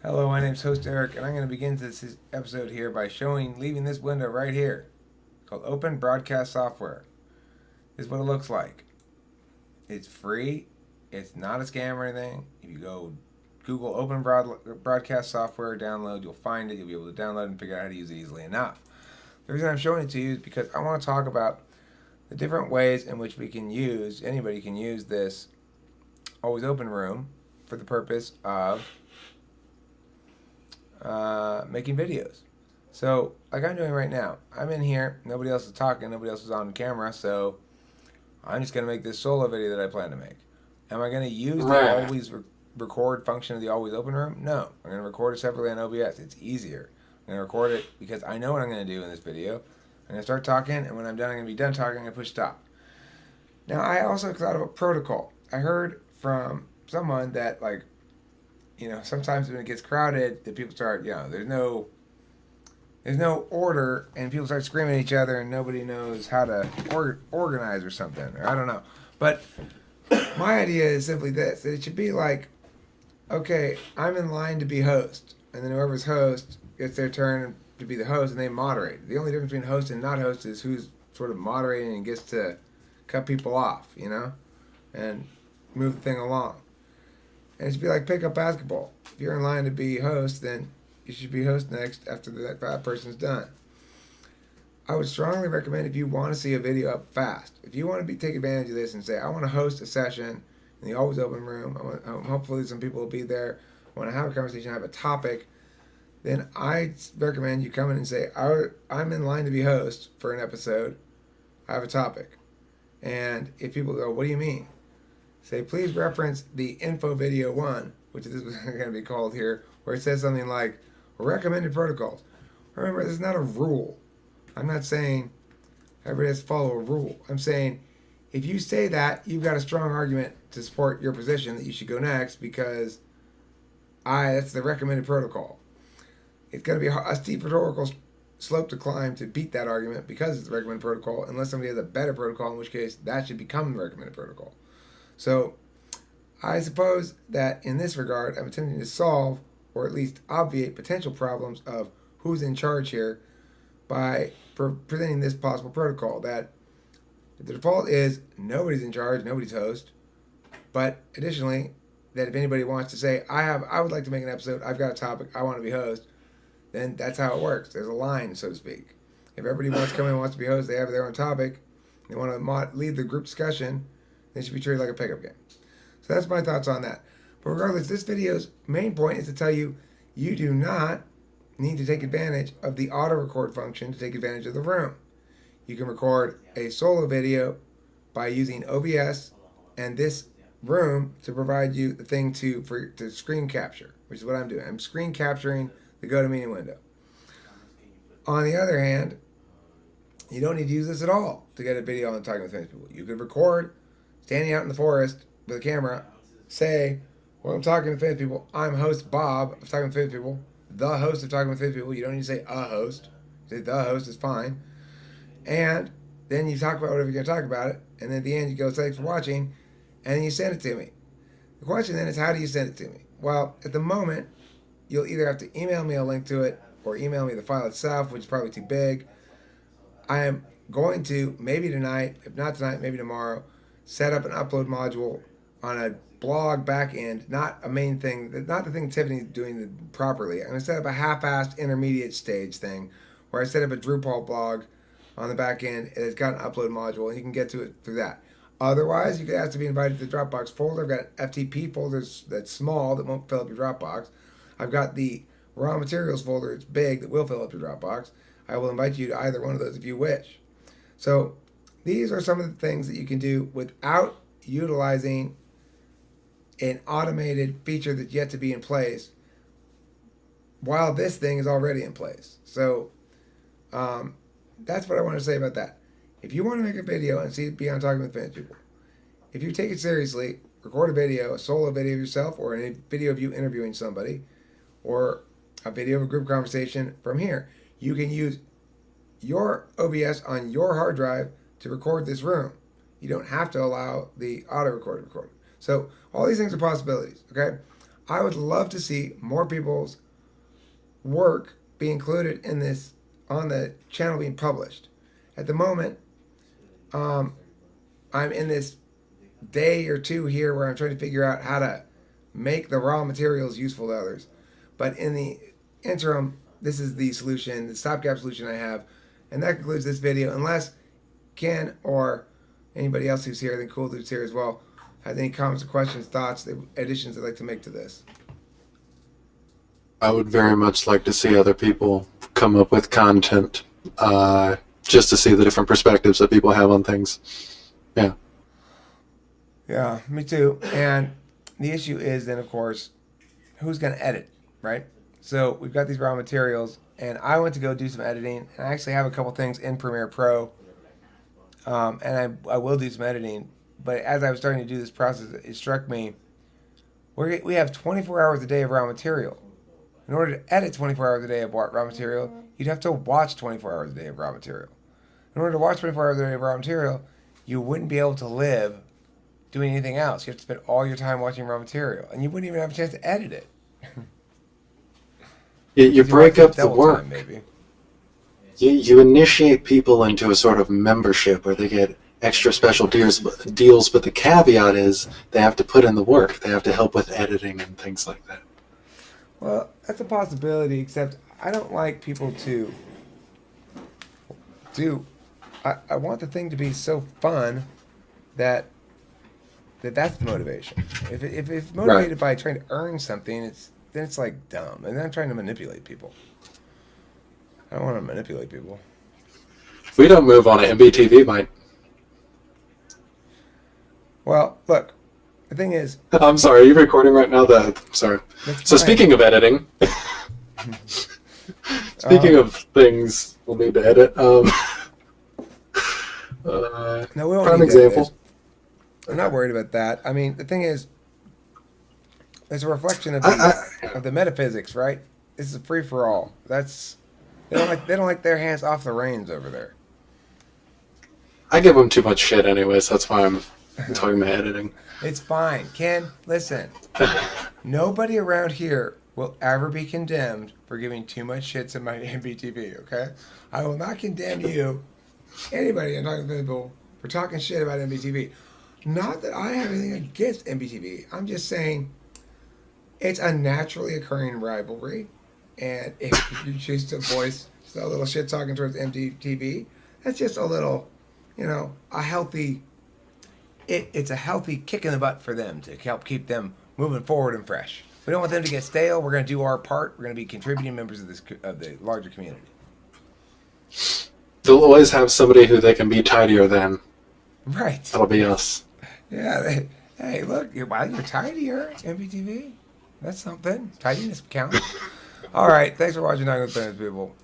Hello, my name's host Eric, and I'm going to begin this episode here by leaving this window right here called Open Broadcast Software. This is what it looks like. It's free. It's not a scam or anything. If you go Google Open Broadcast Software, download, you'll find it. You'll be able to download and figure out how to use it easily enough. The reason I'm showing it to you is because I want to talk about the different ways in which anybody can use this Always Open room for the purpose of making videos. So, like I'm doing right now, I'm in here, nobody else is talking, nobody else is on camera, so I'm just going to make this solo video that I plan to make. Am I going to use the Right. always record function of the always open room? No. I'm going to record it separately on OBS. It's easier. I'm going to record it because I know what I'm going to do in this video. I'm going to start talking, and when I'm done, I'm going to be done talking, I'm going to push stop. Now, I also thought of a protocol. I heard from someone that, sometimes when it gets crowded, that people start, there's no order, and people start screaming at each other, and nobody knows how to organize or something, or I don't know. But my idea is simply this: that it should be like, okay, I'm in line to be host, and then whoever's host gets their turn to be the host, and they moderate. The only difference between host and not host is who's sort of moderating and gets to cut people off, and move the thing along. And it should be like pickup basketball. If you're in line to be host, then you should be host next after that person's done. I would strongly recommend if you want to see a video up fast. If you want to take advantage of this and say, I want to host a session in the Always Open room, hopefully some people will be there, I want to have a conversation, have a topic, then I recommend you come in and say, I'm in line to be host for an episode, I have a topic. And if people go, what do you mean? Say, please reference the info video 1, which is going to be called here, where it says something like recommended protocols. Remember, this is not a rule. I'm not saying everybody has to follow a rule. I'm saying if you say that, you've got a strong argument to support your position that you should go next because that's the recommended protocol. It's going to be a steep rhetorical slope to climb to beat that argument because it's the recommended protocol, unless somebody has a better protocol, in which case that should become the recommended protocol. So I suppose that in this regard, I'm attempting to solve or at least obviate potential problems of who's in charge here by presenting this possible protocol that the default is nobody's in charge, nobody's host, but additionally, that if anybody wants to say, I would like to make an episode, I've got a topic, I want to be host, then that's how it works. There's a line, so to speak. If everybody wants to come in and wants to be host, they have their own topic, they want to lead the group discussion, they should be treated like a pickup game. So that's my thoughts on that. But regardless, this video's main point is to tell you you do not need to take advantage of the auto record function to take advantage of the room. You can record a solo video by using OBS and this room to provide you the thing to screen capture, which is what I'm doing. I'm screen capturing the GoToMeeting window. On the other hand, you don't need to use this at all to get a video on Talking with Famous People. You could record standing out in the forest with a camera, say, well, I'm talking to famous people. I'm host Bob of Talking with Famous People, the host of Talking with Famous People. You don't need to say a host. Say the host is fine. And then you talk about whatever you're going to talk about it. And then at the end, you go, thanks for watching. And then you send it to me. The question then is, how do you send it to me? Well, at the moment, you'll either have to email me a link to it or email me the file itself, which is probably too big. I am going to, maybe tonight, if not tonight, maybe tomorrow, set up an upload module on a blog backend, not a main thing, not the thing Tiffany's doing properly. I'm going to set up a half-assed intermediate stage thing where I set up a Drupal blog on the back end. It's got an upload module, and you can get to it through that. Otherwise, you could ask to be invited to the Dropbox folder. I've got FTP folders that's small that won't fill up your Dropbox. I've got the raw materials folder. It's big that will fill up your Dropbox. I will invite you to either one of those if you wish. So these are some of the things that you can do without utilizing an automated feature that's yet to be in place while this thing is already in place. So that's what I want to say about that. If you want to make a video and see it be on Talking with Famous People, if you take it seriously, record a video, a solo video of yourself, or a video of you interviewing somebody, or a video of a group conversation from here. You can use your OBS on your hard drive to record this room. You don't have to allow the auto recorder to record it. So all these things are possibilities, okay? I would love to see more people's work be included in this on the channel being published. At the moment, I'm in this day or two here where I'm trying to figure out how to make the raw materials useful to others. But in the interim, this is the solution, the stopgap solution I have. And that concludes this video. Unless Ken or anybody else who's here, I think Cool Dude's here as well, has any comments, questions, thoughts, additions they'd like to make to this. I would very much like to see other people come up with content, just to see the different perspectives that people have on things. Yeah. Yeah, me too. And the issue is then, of course, who's going to edit, right? So we've got these raw materials, and I went to go do some editing, and I actually have a couple things in Premiere Pro, and I will do some editing. But as I was starting to do this process, it struck me, we have 24 hours a day of raw material. In order to edit 24 hours a day of raw material, you'd have to watch 24 hours a day of raw material. In order to watch 24 hours a day of raw material, you wouldn't be able to live doing anything else. You have to spend all your time watching raw material, and you wouldn't even have a chance to edit it. You break up the work. Time, maybe. You initiate people into a sort of membership where they get extra special deals, but the caveat is they have to put in the work. They have to help with editing and things like that. Well, that's a possibility, except I don't like people to do... I want the thing to be so fun that's the motivation. If it's motivated by trying to earn something, then it's like dumb. And then I'm trying to manipulate people. I don't want to manipulate people. If we don't move on it, MBTV might. Well, look, the thing is... I'm sorry, are you recording right now? Sorry. So speaking of editing, speaking of things we'll need to edit, no, we won't prime need example. I'm not worried about that. I mean, the thing is, it's a reflection of the metaphysics, right? This is a free for all. They don't like their hands off the reins over there. I give them too much shit anyways. That's why I'm talking about editing. It's fine, Ken. Listen, nobody around here will ever be condemned for giving too much shit to my MBTV. Okay, I will not condemn you, anybody. I'm talking to people for talking shit about MBTV. Not that I have anything against MBTV. I'm just saying it's a naturally occurring rivalry. And if you choose to voice just a little shit talking towards MTV, that's just a little, a healthy, it's a healthy kick in the butt for them to help keep them moving forward and fresh. We don't want them to get stale. We're going to do our part. We're going to be contributing members of the larger community. They'll always have somebody who they can be tidier than. Right. That'll be us. Yeah. Hey, look, you're tidier, MBTV. That's something. Tidiness counts. All right. Thanks for watching Night with Plans, people.